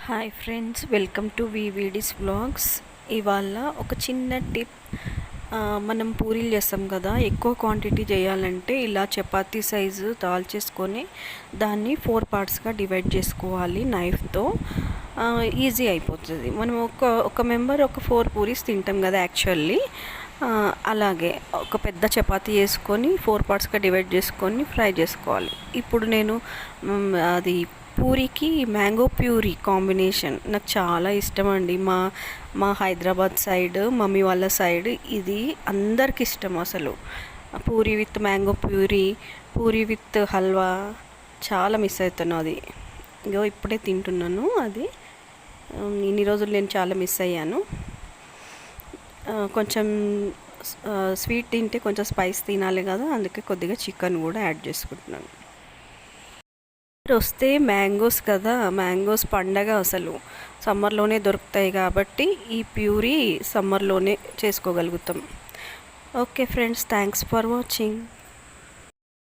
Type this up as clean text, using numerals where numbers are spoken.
Hi friends, welcome to VVD's vlogs. ఇవాళ ఒక చిన్న టిప్. మనం పూరీలు చేస్తాం కదా, ఎక్కువ క్వాంటిటీ చేయాలంటే ఇలా చపాతీ సైజు చేసుకొని దాన్ని 4 పార్ట్స్గా డివైడ్ చేసుకోవాలి నైఫ్తో. ఈజీ అయిపోతుంది. మనం ఒక మెంబర్ ఒక 4 పూరీస్ తింటాం కదా యాక్చువల్లీ. అలాగే ఒక పెద్ద చపాతీ చేసుకొని 4 పార్ట్స్గా డివైడ్ చేసుకొని ఫ్రై చేసుకోవాలి. ఇప్పుడు నేను అది పూరికి మ్యాంగో ప్యూరీ కాంబినేషన్ నాకు చాలా ఇష్టం అండి. మా హైదరాబాద్ సైడ్, మమ్మీ వాళ్ళ సైడ్ ఇది అందరికి ఇష్టం అసలు. Puri with mango puree, Puri with halwa చాలా మిస్ అవుతాను అది. ఇగో ఇప్పుడే తింటున్నాను అది. ఇన్ని రోజులు నేను చాలా మిస్ అయ్యాను. కొంచెం స్వీట్ తింటే కొంచెం స్పైస్ తినాలి కదా, అందుకే కొద్దిగా చికెన్ కూడా యాడ్ చేసుకుంటున్నాను. వస్తే మ్యాంగోస్ కదా, మ్యాంగోస్ పండగ అసలు. సమ్మర్లోనే దొరుకుతాయి కాబట్టి ఈ ప్యూరీ సమ్మర్లోనే చేసుకోగలుగుతాం. Okay friends, thanks for watching.